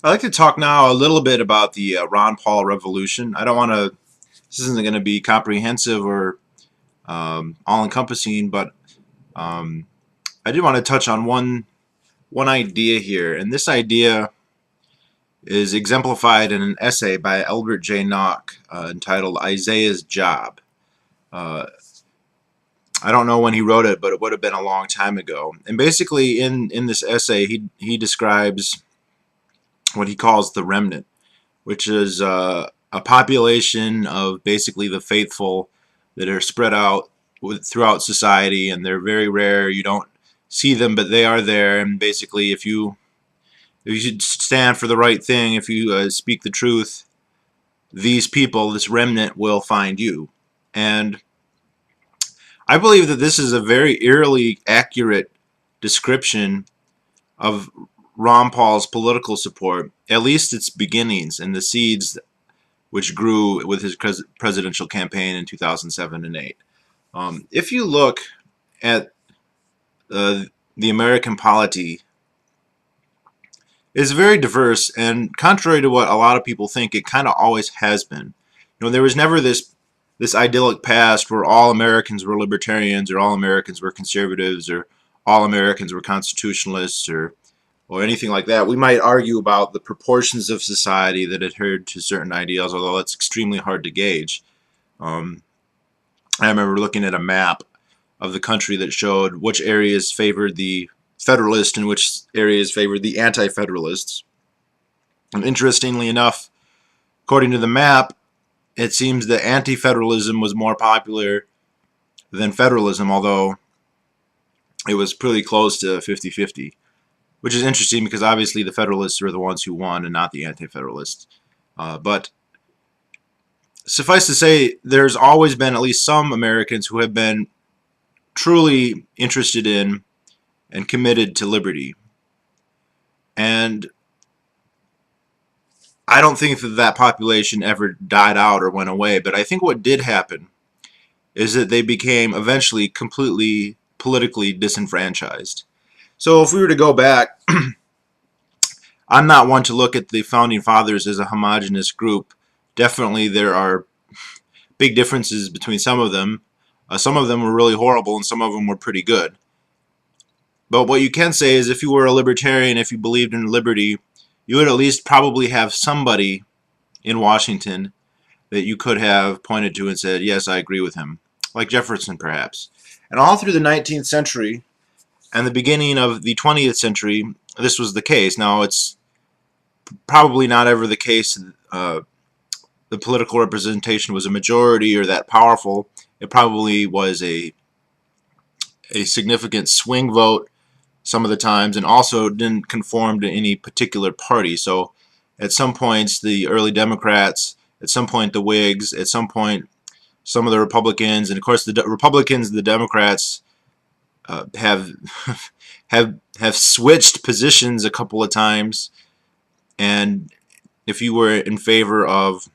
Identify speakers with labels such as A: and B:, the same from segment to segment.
A: I'd like to talk now a little bit about the Ron Paul revolution. I don't want to, this isn't going to be comprehensive or all encompassing, but um, I did want to touch on one idea here. And this idea is exemplified in an essay by Albert J. Nock entitled Isaiah's Job. Uh, I don't know when he wrote it, but it would have been a long time ago. And basically, in this essay, he describes what he calls the remnant, which is a population of basically the faithful that are spread out throughout society, and they're very rare. You don't see them, but they are there. And basically, if you should stand for the right thing, if you speak the truth, these people, this remnant, will find you. And I believe that this is a very eerily accurate description of Ron Paul's political support, at least its beginnings and the seeds which grew with his presidential campaign in 2007 and 8. If you look at the American polity, it's very diverse, and contrary to what a lot of people think, it kind of always has been. There was never this idyllic past where all Americans were libertarians, or all Americans were conservatives, or all Americans were constitutionalists, or anything like that. We might argue about the proportions of society that adhered to certain ideals, although that's extremely hard to gauge. I remember looking at a map of the country that showed which areas favored the Federalists and which areas favored the Anti-Federalists. And interestingly enough, according to the map, it seems that Anti-Federalism was more popular than Federalism, although it was pretty close to 50-50. Which is interesting because obviously the Federalists were the ones who won and not the Anti-Federalists. But suffice to say, there's always been at least some Americans who have been truly interested in and committed to liberty. And I don't think that population ever died out or went away, but I think what did happen is that they became eventually completely politically disenfranchised. So if we were to go back, I'm not one to look at the Founding Fathers as a homogenous group. Definitely there are big differences between some of them. Some of them were really horrible and some of them were pretty good. But what you can say is if you were a libertarian, if you believed in liberty, you would at least probably have somebody in Washington that you could have pointed to and said, yes, I agree with him. Like Jefferson, perhaps. And all through the 19th century and the beginning of the 20th century, this was the case. Now, it's probably not ever the case the political representation was a majority or that powerful. It probably was a significant swing vote some of the times, and also didn't conform to any particular party. So at some points the early Democrats, at some point the Whigs, at some point some of the Republicans, and of course the Republicans and the Democrats have have switched positions a couple of times. And if you were in favor of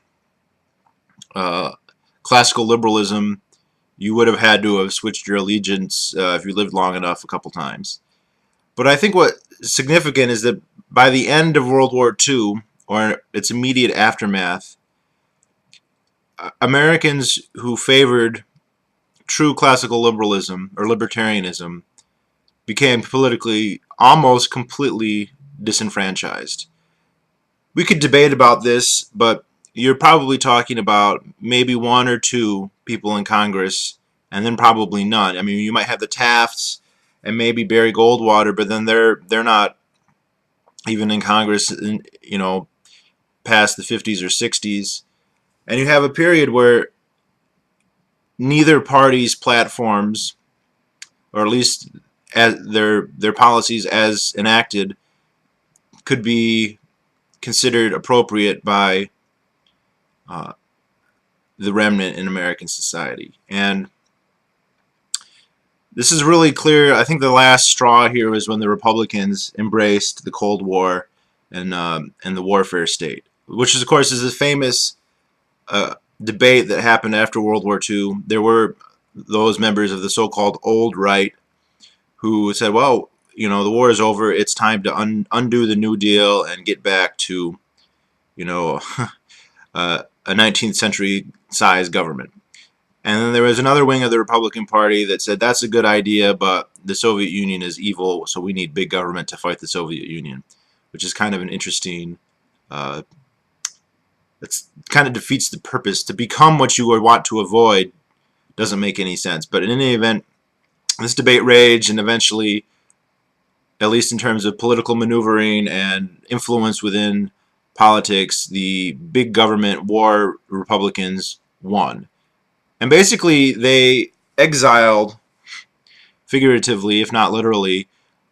A: classical liberalism, you would have had to have switched your allegiance if you lived long enough a couple times. But I think what's significant is that by the end of World War II, or its immediate aftermath, Americans who favored true classical liberalism or libertarianism became politically almost completely disenfranchised. We could debate about this, but you're probably talking about maybe one or two people in Congress, and then probably none. I mean, you might have the Tafts and maybe Barry Goldwater, but then they're not even in Congress, past the 50s or 60s. And you have a period where neither party's platforms, or at least as their policies as enacted, could be considered appropriate by the remnant in American society. And this is really clear. I think the last straw here was when the Republicans embraced the Cold War and the warfare state, which is, of course, is a famous debate that happened after World War II. There were those members of the so-called old right who said, well, the war is over. It's time to undo the New Deal and get back to, a 19th century size government. And then there was another wing of the Republican Party that said that's a good idea, but the Soviet Union is evil, so we need big government to fight the Soviet Union, which is kind of an interesting. It kind of defeats the purpose. To become what you would want to avoid doesn't make any sense. But in any event, this debate raged, and eventually, at least in terms of political maneuvering and influence within politics, the big government war Republicans won. And basically, they exiled, figuratively, if not literally,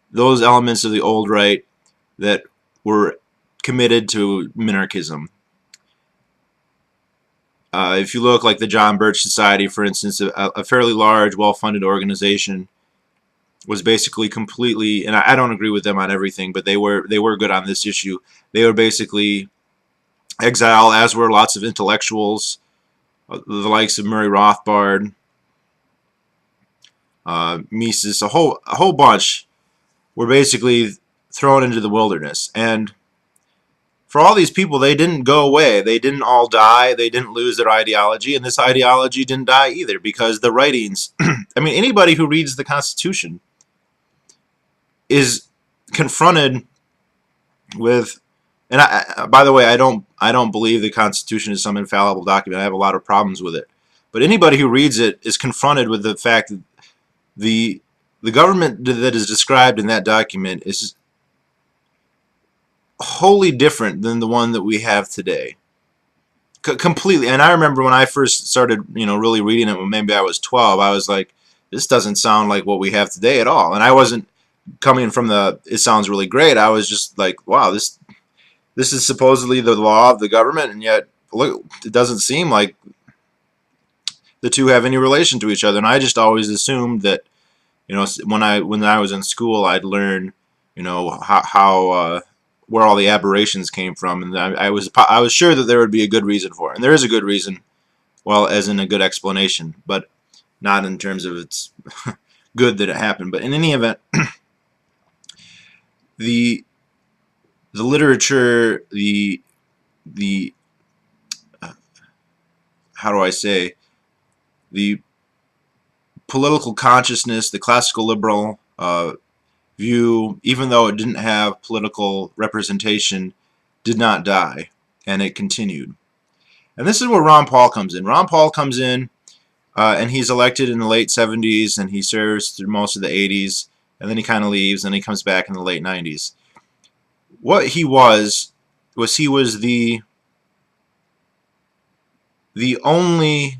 A: those elements of the old right that were committed to minarchism. If you look like the John Birch Society, for instance, a fairly large, well-funded organization, was basically completely, and I don't agree with them on everything, but they were good on this issue. They were basically exile, as were lots of intellectuals, the likes of Murray Rothbard, Mises, a whole bunch were basically thrown into the wilderness. And for all these people, they didn't go away. They didn't all die. They didn't lose their ideology, and this ideology didn't die either, because the writings, I mean, anybody who reads the Constitution is confronted with, and by the way, I don't believe the Constitution is some infallible document. I have a lot of problems with it. But anybody who reads it is confronted with the fact that the government that is described in that document is wholly different than the one that we have today. Completely. And I remember when I first started, really reading it, when maybe I was 12, I was like, this doesn't sound like what we have today at all. And I wasn't coming from it sounds really great. I was just like, wow, this is supposedly the law of the government, and yet look, it doesn't seem like the two have any relation to each other. And I just always assumed that, when I was in school, I'd learn, how where all the aberrations came from, and I was sure that there would be a good reason for it, and there is a good reason, well, as in a good explanation, but not in terms of it's good that it happened. But in any event, the literature, the how do I say, the political consciousness, the classical liberal view, even though it didn't have political representation, did not die, and it continued. And this is where Ron Paul comes in. Ron Paul comes in, and he's elected in the late 70s, and he serves through most of the 80s, and then he kind of leaves, and he comes back in the late 90s. What he was he was the only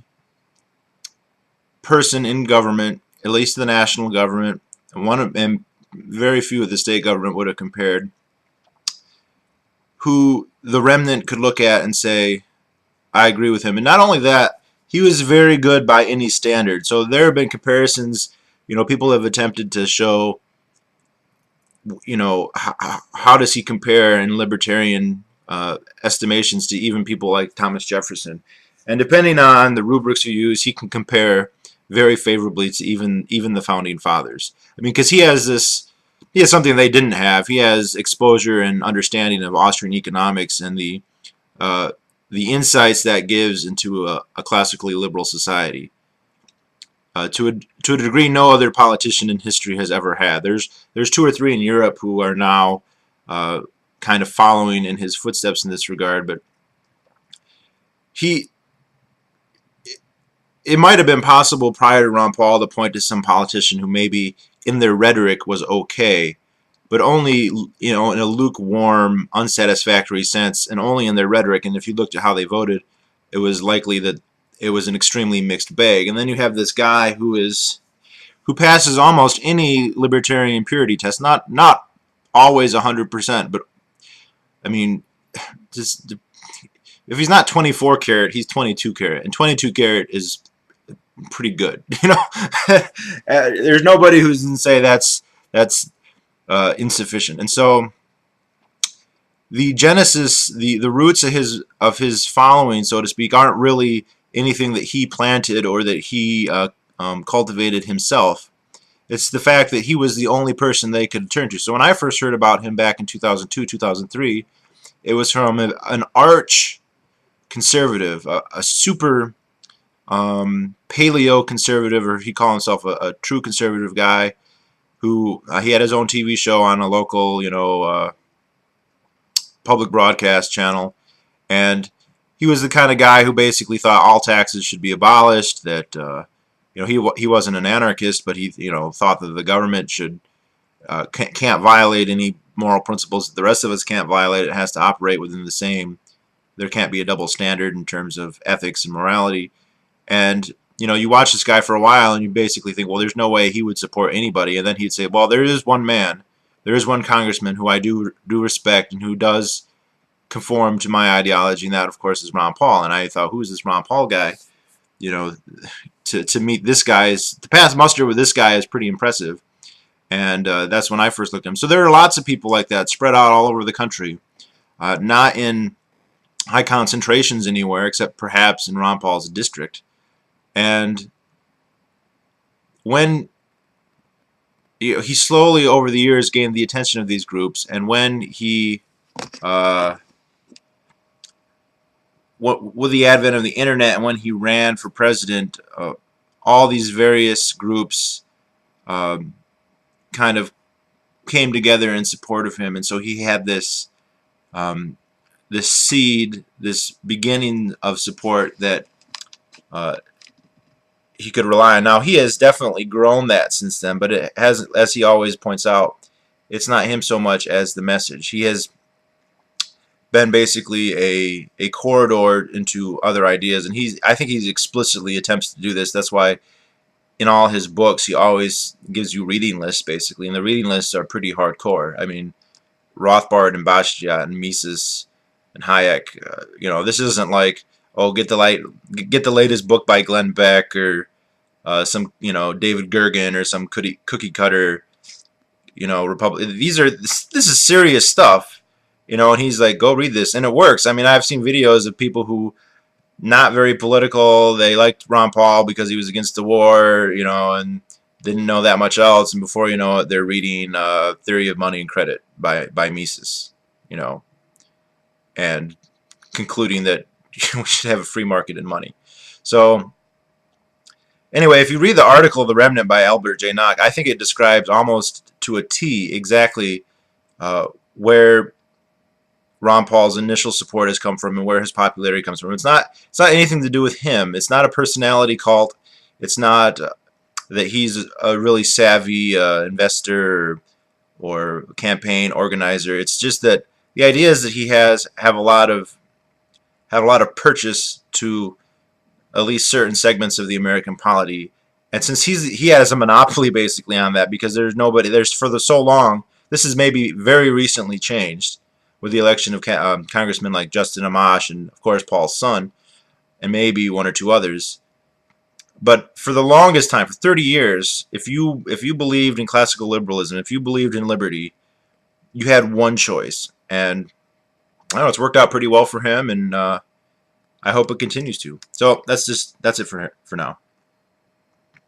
A: person in government, at least the national government, and very few of the state government would have compared, who the remnant could look at and say, I agree with him. And not only that, he was very good by any standard. So there have been comparisons, people have attempted to show, how does he compare in libertarian estimations to even people like Thomas Jefferson. And depending on the rubrics you use, he can compare very favorably to even the founding fathers. I mean, because he has something they didn't have. He has exposure and understanding of Austrian economics and the insights that gives into a classically liberal society. To a degree no other politician in history has ever had. There's 2 or 3 in Europe who are now kind of following in his footsteps in this regard, but it might have been possible prior to Ron Paul to point to some politician who maybe in their rhetoric was okay, but only in a lukewarm, unsatisfactory sense, and only in their rhetoric. And if you looked at how they voted, it was likely that it was an extremely mixed bag. And then you have this guy who passes almost any libertarian purity test, not always 100%, but I mean, just if he's not 24 karat, he's 22 karat, and 22 karat is pretty good. There's nobody who's going to say that's insufficient. And so the genesis, the roots of his following, so to speak, aren't really anything that he planted or that he cultivated himself. It's the fact that he was the only person they could turn to. So when I first heard about him back in 2002, 2003, it was from an arch conservative, a super paleo conservative, or he called himself a true conservative guy who he had his own TV show on a local, public broadcast channel, and he was the kind of guy who basically thought all taxes should be abolished. That he wasn't an anarchist, but he thought that the government should can't violate any moral principles that the rest of us can't violate. It has to operate within the same. There can't be a double standard in terms of ethics and morality. And you watch this guy for a while, and you basically think, well, there's no way he would support anybody. And then he'd say, well, there is one man, there is one congressman who I do respect and who does conform to my ideology, and that, of course, is Ron Paul. And I thought, who is this Ron Paul guy? To meet this guy to pass muster with this guy is pretty impressive. And that's when I first looked at him. So there are lots of people like that spread out all over the country, not in high concentrations anywhere except perhaps in Ron Paul's district. And when he slowly over the years gained the attention of these groups, and when he with the advent of the internet and when he ran for president, all these various groups kind of came together in support of him, and so he had this this seed, this beginning of support that he could rely on. Now, he has definitely grown that since then, but it has, as he always points out, it's not him so much as the message. He has been basically a corridor into other ideas, and I think he's explicitly attempts to do this. That's why in all his books he always gives you reading lists, basically, and the reading lists are pretty hardcore. I mean, Rothbard and Bastiat and Mises and Hayek. This isn't like, oh, get the latest book by Glenn Beck or some David Gergen or some cookie cutter Republic. This is serious stuff, and he's like, go read this, and it works. I mean, I've seen videos of people who not very political. They liked Ron Paul because he was against the war, and didn't know that much else. And before you know it, they're reading Theory of Money and Credit by Mises, and concluding that we should have a free market in money. So anyway, if you read the article The Remnant by Albert J. Nock, I think it describes almost to a T exactly where Ron Paul's initial support has come from and where his popularity comes from. It's not anything to do with him. It's not a personality cult. It's not that he's a really savvy investor or campaign organizer. It's just that the idea is that he have a lot of purchase to at least certain segments of the American polity, and since he has a monopoly basically on that, because there's for so long. This has maybe very recently changed with the election of congressmen like Justin Amash and of course Paul's son, and maybe one or two others. But for the longest time, for 30 years, if you believed in classical liberalism, if you believed in liberty, you had one choice, and I don't know, it's worked out pretty well for him, and I hope it continues to. So that's it for now.